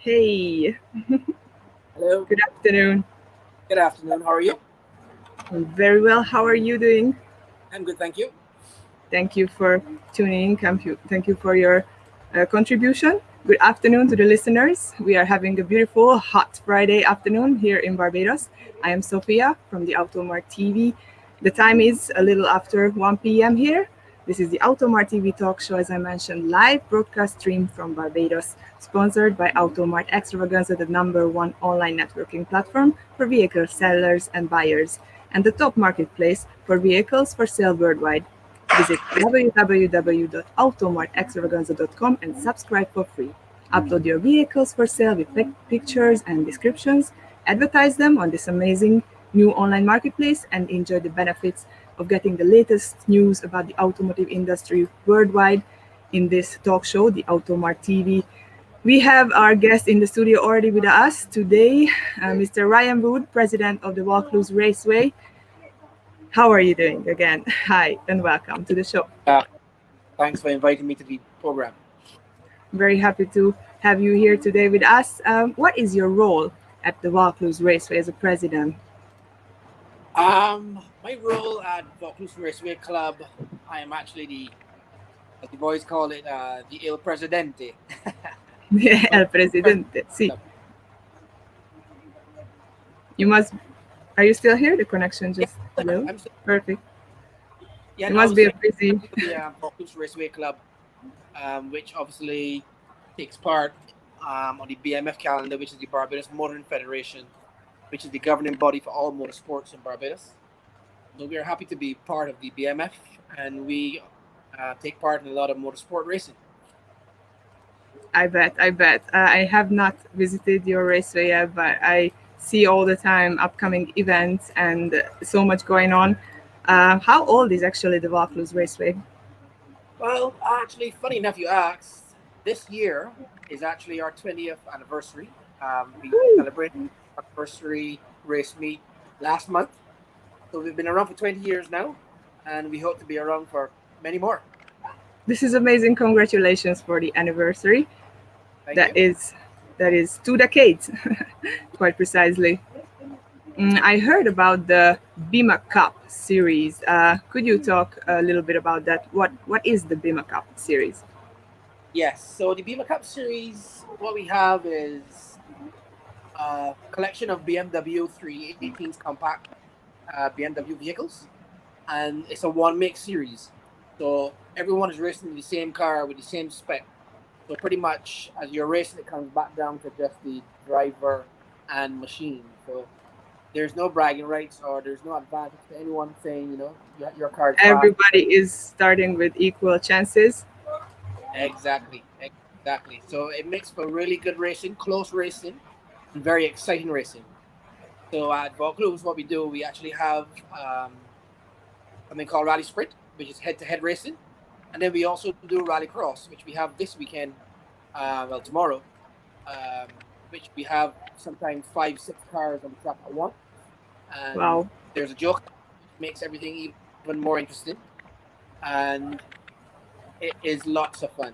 Hey, Hello. good afternoon. Good afternoon. How are you? I'm very well. How are you doing? I'm good, thank you. Thank you for tuning in. Thank you for your contribution. Good afternoon to the listeners. We are having a beautiful, hot Friday afternoon here in Barbados. I am Sophia from the Automart TV. The time is a little after 1 p.m. here. This is the Automart TV talk show, as I mentioned, live broadcast stream from Barbados, sponsored by Automart Extravaganza, the number one online networking platform for vehicle sellers and buyers, and the top marketplace for vehicles for sale worldwide. Visit www.automartextravaganza.com and subscribe for free. Upload your vehicles for sale with pictures and descriptions, advertise them on this amazing new online marketplace, and enjoy the benefits of getting the latest news about the automotive industry worldwide in this talk show, the Automart TV. We have our guest in the studio already with us today, Mr. Ryan Wood, president of the Vaucluse Raceway. How are you doing again? Hi, and welcome to the show. Uh, Thanks for inviting me to the program. Very happy to have you here today with us. What is your role at the Vaucluse Raceway as a president? My role at Vaucluse Raceway Club, I am actually as the boys call it, the El Presidente. So El president Presidente. of the Sí. club. You must. Are you still here? The connection Yeah, just hello. I'm still, Perfect. yeah. You No, I must was be a saying busy. the Vaucluse Raceway Club, which obviously takes part on the BMF calendar, which is the Barbados Motoring Federation, which is the governing body for all motorsports in Barbados. So we are happy to be part of the BMF, and we take part in a lot of motorsport racing. I bet. I bet. I have not visited your raceway yet, but I see all the time upcoming events and so much going on. How old is actually the Vaucluse Raceway? Well, actually, funny enough, you asked. This year is actually our 20th anniversary. We celebrated our anniversary race meet last month. So we've been around for 20 years now, and we hope to be around for many more. This is amazing. Congratulations for the anniversary. Thank That you. is that is 2 decades, quite precisely. I heard about the Bima Cup series. Could you talk a little bit about that? What is the Bima Cup series? Yes, so the Beamer Cup series, what we have is a collection of BMW 318s compact BMW vehicles, and it's a one make series. So everyone is racing the same car with the same spec. So pretty much as you're racing, it comes back down to just the driver and machine. So there's no bragging rights or there's no advantage to anyone saying, your car is fast. Everybody is starting with equal chances. Exactly, exactly. So it makes for really good racing, close racing, and very exciting racing. So at Vaucluse, what we do, we actually have something called Rally Sprint, which is head-to-head racing. And then we also do Rally Cross, which we have this weekend, tomorrow, um, which we have sometimes five, six cars on the track at once. And Wow, there's a joke, which makes everything even more interesting. And it is lots of fun.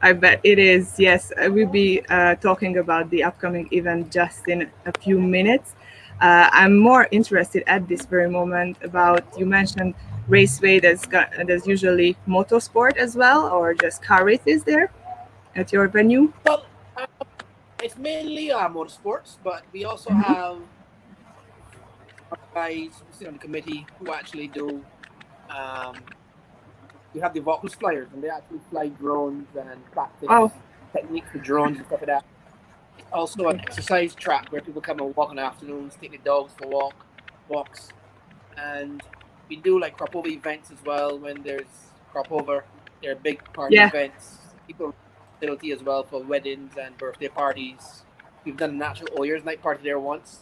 I bet it is. Yes, we'll be talking about the upcoming event just in a few minutes. I'm more interested at this very moment about you mentioned raceway. There's usually motorsport as well, or just car races there at your venue. Well, it's mainly motorsports, but we also Hmm. have our guys who sit on the committee who actually do. Um, we have the Vaucluse flyers, and they actually fly drones and Oh, practice techniques for drones and stuff like that. It's also an okay. exercise track where people come and walk in the afternoons, take the dogs for walks, and we do like crop over events as well. When there's crop over, there are big party Yeah. events. People facility as well for weddings and birthday parties. We've done a natural Oyers night party there once,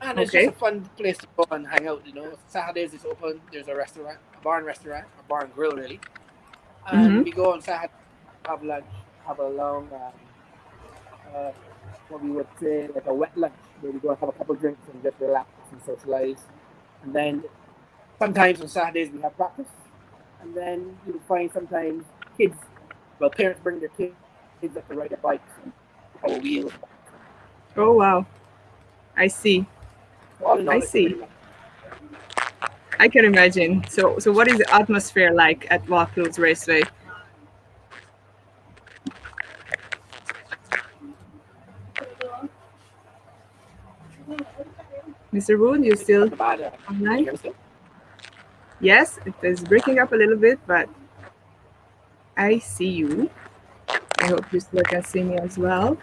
and it's just a Okay. fun place to go and hang out. Saturdays it's open. There's a restaurant, a bar and grill really, and Mm-hmm. we go on Saturday, have lunch, have a long uh, what we would say like a wet lunch where we go and have a couple of drinks and just relax and socialize. And then sometimes on Saturdays we have practice, and then you'll find sometimes kids, well, parents bring their kids up to ride their bikes. our wheels. Oh wow, I see. All in I all, it's pretty see. much. I can imagine. So what is the atmosphere like at Vaucluse Raceway? Mr. Wood, you It's not still bad. Can you online? hear me still? Yes, it is breaking up a little bit, but I see you. I hope you still can see me as well.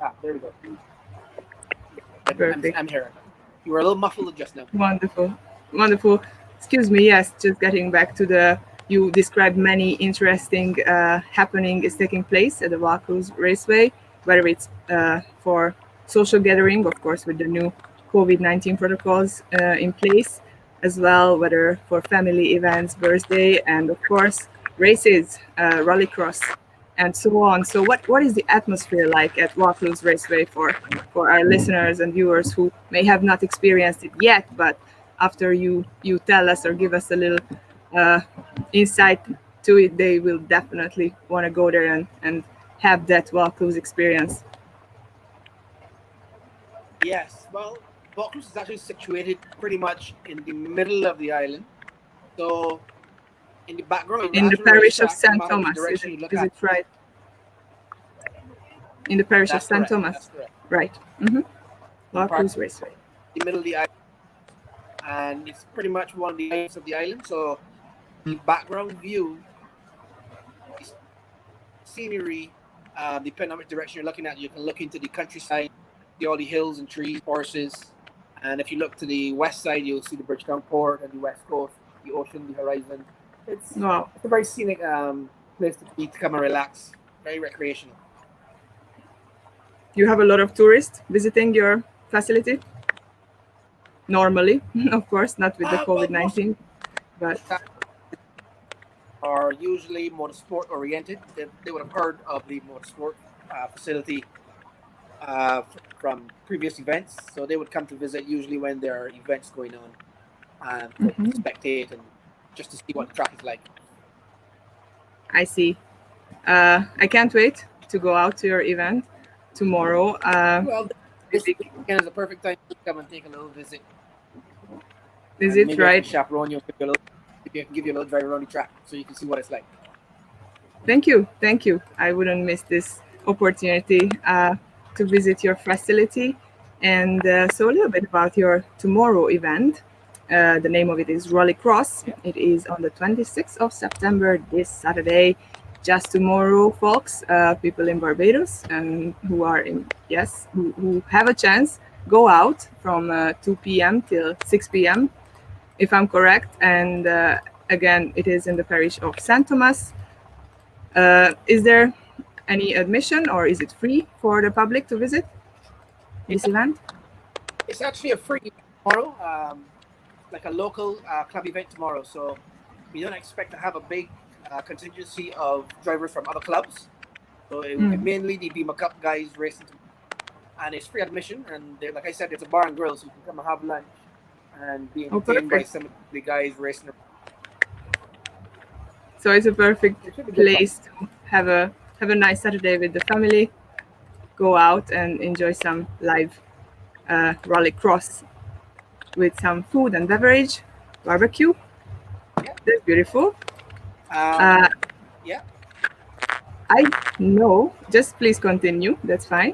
Ah, there we go. Perfect. I'm here. You were a little muffled just now. Wonderful. Wonderful. Excuse me. Yes, just getting back to the. You described many interesting happening is taking place at the Vaucluse Raceway, whether it's for social gathering, of course, with the new COVID-19 protocols in place, as well, whether for family events, birthday, and of course, races, rallycross, and so on. So, what is the atmosphere like at Vaucluse Raceway for our listeners and viewers who may have not experienced it yet, but after you tell us or give us a little uh, insight to it, they will definitely want to go there and have that Vaucluse experience. Yes. Well, Vaucluse is actually situated pretty much in the middle of the island. So in the background of the In the actual parish of racetrack, no St. matter which Thomas, direction you look is at, it right? In the parish of that's St. correct. Thomas, That's correct. right? Mm-hmm. The park, Vaucluse Raceway. the middle of the island, and it's pretty much one of the islands of the island. So the background view, the scenery, depending on which direction you're looking at, you can look into the countryside, see all the hills and trees, forests. And if you look to the west side, you'll see the Bridgetown Port and the west coast, the ocean, the horizon. It's Wow. it's a very scenic place to be to come and relax. Very recreational. You have a lot of tourists visiting your facility normally, of course, not with the Well, COVID most of 19, but the are usually motorsport oriented. They would have heard of the motorsport facility from previous events, so they would come to visit usually when there are events going on to mhm, spectate and just to see what the track is like. I see. I can't wait to go out to your event tomorrow. Well, this Basic, weekend is a perfect time to come and take a little visit, is and it maybe I can right? chaperone you, maybe I can give you a little drive around the track so you can see what it's like. Thank you. Thank you. I wouldn't miss this opportunity to visit your facility. And so, a little bit about your tomorrow event. The name of it is Rallycross. Yeah. It is on the 26th of September, this Saturday. Just tomorrow, folks, people in Barbados and who are in, yes, who have a chance, go out from 2 p.m. till 6 p.m., if I'm correct. And again, it is in the parish of St. Thomas. Is there any admission or is it free for the public to visit this event? It's actually a free event tomorrow, like a local club event tomorrow. So we don't expect to have a big contingency of drivers from other clubs. So it will be Mm. mainly the Beamer Cup guys racing, and it's free admission. And like I said, it's a bar and grill, so you can come and have lunch and be Oh, entertained by perfect. some of the guys racing. So it's a perfect It should be good fun. place to have a nice Saturday with the family, go out and enjoy some live rallycross with some food and beverage, barbecue. Yeah. That's beautiful. Um, Uh, yeah. I know. Just please continue. That's fine.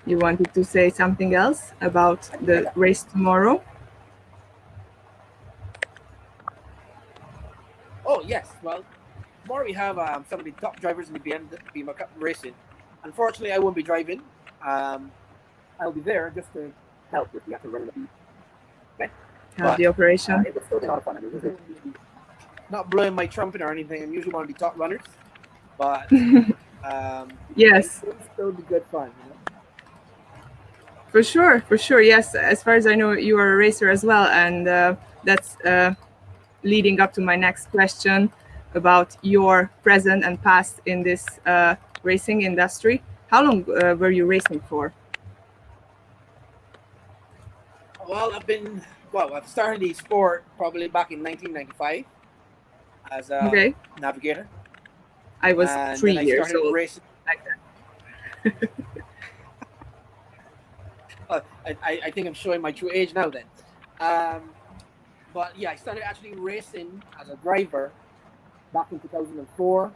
You wanted to say something else about the race tomorrow? Oh yes. Well, tomorrow we have some of the top drivers in the Beamer Cup racing. Unfortunately, I won't be driving. Um, I'll be there just to help if we have to run the event. Have But the operation? it was still a lot of fun. I mean, not blowing my trumpet or anything. I'm usually one of the top runners, but it Yes, will still be good fun. You know? for sure, for sure. Yes, as far as I know, you are a racer as well, and that's leading up to my next question about your present and past in this racing industry. How long were you racing for? Well, I've started the sport probably back in 1995. as a Okay. navigator, I was and then I 3 years started old. racing. Like that. I think I'm showing my true age now then. Um, but yeah, I started actually racing as a driver back in 2004,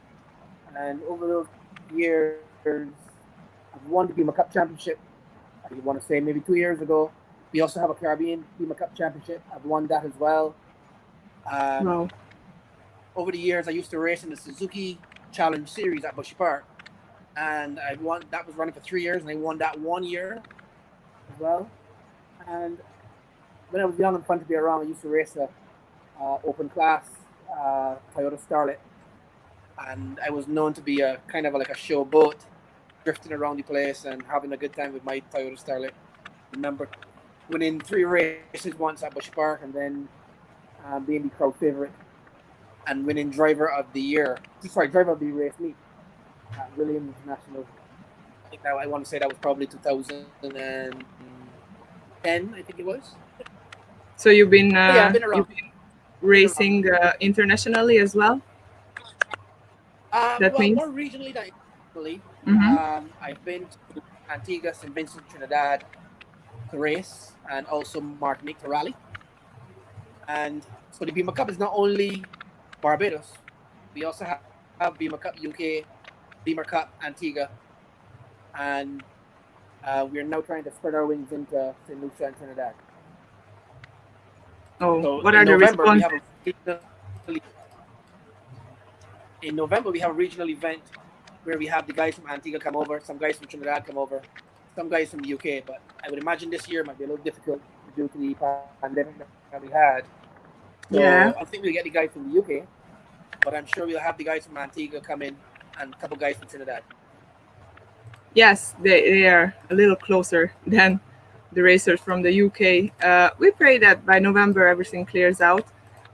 and over those years, I've won the Bima Cup Championship. I want to say maybe 2 years ago. We also have a Caribbean Bima Cup Championship. I've won that as well. Um, Wow. Over the years, I used to race in the Suzuki Challenge Series at Bushy Park, and I won. That was running for 3 years, and I won that 1 year as well. And when I was young and fun to be around, I used to race a open class Toyota Starlet, and I was known to be a kind of like a show boat, drifting around the place and having a good time with my Toyota Starlet. Remember winning 3 races once at Bush Park, and then being the crowd favorite and winning driver of the year. Sorry, driver of the race meet at Williams International. I think that I want to say that was probably 2010. I think it was. So But yeah, I've been you've around. been Been around. racing internationally as well. That Well, means. more regionally than internationally. Mm-hmm. I've been to Antigua, St. Vincent, Trinidad to race, and also Martinique to rally. And so the Bima Cup is not only Barbados. We also have Bima Cup UK, Bima Cup Antigua, and we are now trying to spread our wings into St. Lucia and Trinidad. Oh, So what are the responses? In November we have a regional event where we have the guys from Antigua come over, some guys from Trinidad come over, some guys from the UK. But I would imagine this year might be a little difficult due to the pandemic that we had. So I Yeah. think we'll get the guys from the UK, but I'm sure we'll have the guys from Antigua come in and a couple guys from Trinidad. Yes, they are a little closer than the racers from the UK. We pray that by November everything clears out,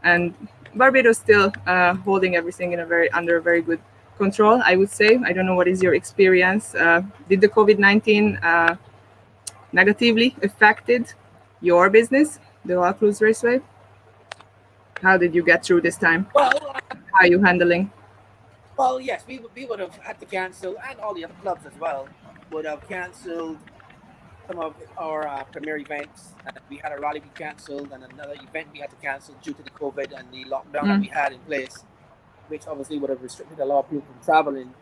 and Barbados still holding everything in a very under very good control. I would say. I don't know what is your experience. Did the COVID-19 negatively affected your business, the Vaucluse Raceway? How did you get through this time? Well, How are you handling? well, yes, we would have had to cancel, and all the other clubs as well would have canceled some of our premier events. We had a rally we cancelled, and another event we had to cancel due to the COVID and the lockdown that we had in place, which obviously would have restricted a lot of people from traveling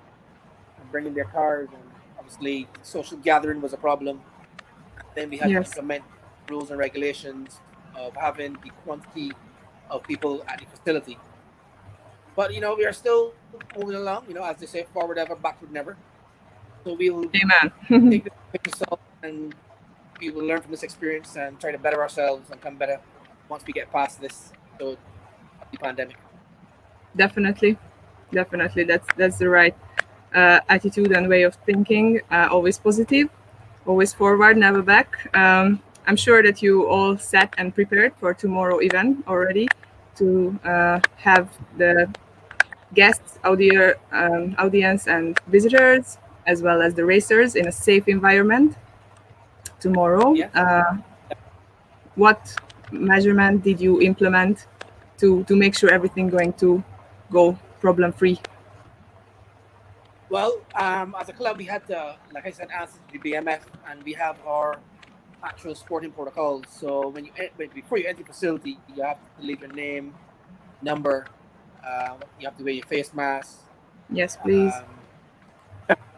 and bringing their cars. And obviously, social gathering was a problem. And then we had to Yes. implement rules and regulations of having the quantity of people at the facility. But we are still moving along. As they say, forward ever, backward never. So we will Amen. take this with ourselves, and we will learn from this experience and try to better ourselves and come better once we get past this episode of the pandemic. Definitely, definitely. That's the right attitude and way of thinking. Always positive, always forward, never back. I'm sure that you all set and prepared for tomorrow event already to have the guests, audience, and visitors, as well as the racers, in a safe environment tomorrow. Yeah. What measurement did you implement to make sure everything going to go problem free? Well, as a club, we had to, like I said, answer to the BMF, and we have our actual sporting protocols. So before you enter the facility, you have to leave your name, number. You have to wear your face mask. Yes, please.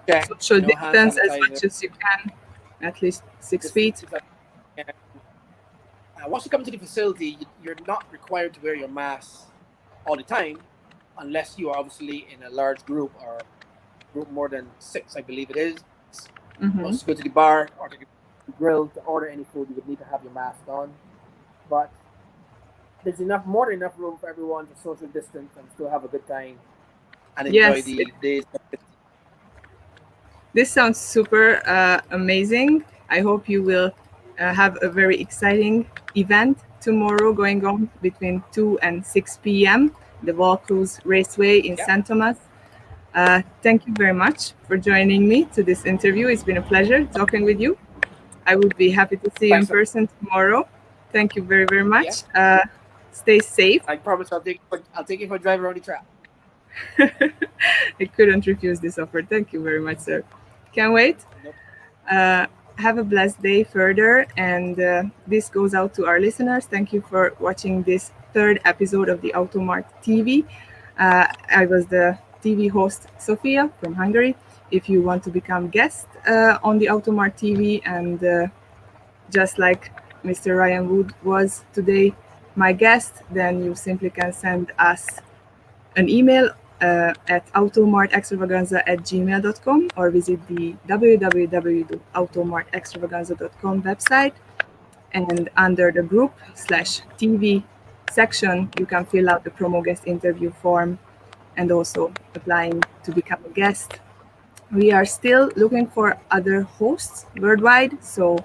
Check, Social hand distance as sanitizer. much as you can, at least 6 feet. Once you come to the facility, you're not required to wear your mask all the time, unless you are obviously in a large group or group more than 6, I believe it is. Once you go to the bar or to the grill to order any food, you would need to have your mask on. But there's more than enough room for everyone to social distance and still have a good time and enjoy the days. This sounds super amazing. I hope you will have a very exciting event tomorrow going on between 2 and 6 p.m. The Vaucluse Raceway in St. Thomas. Thank you very much for joining me to this interview. It's been a pleasure talking with you. I would be happy to see you in person tomorrow. Thank you very, very much. Stay safe. I promise I'll take you for a drive around the track. I couldn't refuse this offer. Thank you very much, sir. Can't wait. Nope. Have a blessed day further. And this goes out to our listeners. Thank you for watching this third episode of the Automart TV. I was the TV host, Sofia from Hungary. If you want to become guest on the Automart TV, and just like Mr. Ryan Wood was today my guest, then you simply can send us an email at automartextravaganza@gmail.com or visit the www.automartextravaganza.com website, and under the group/TV section you can fill out the promo guest interview form and also applying to become a guest. We are still looking for other hosts worldwide, so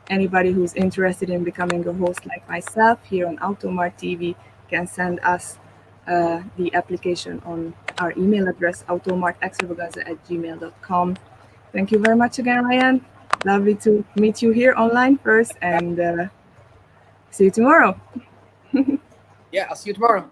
anybody who's interested in becoming a host like myself here on Automart TV can send us the application on our email address, automartextravaganza@gmail.com. Thank you very much again, Ryan. Lovely to meet you here online first, and see you tomorrow. Yeah, I'll see you tomorrow.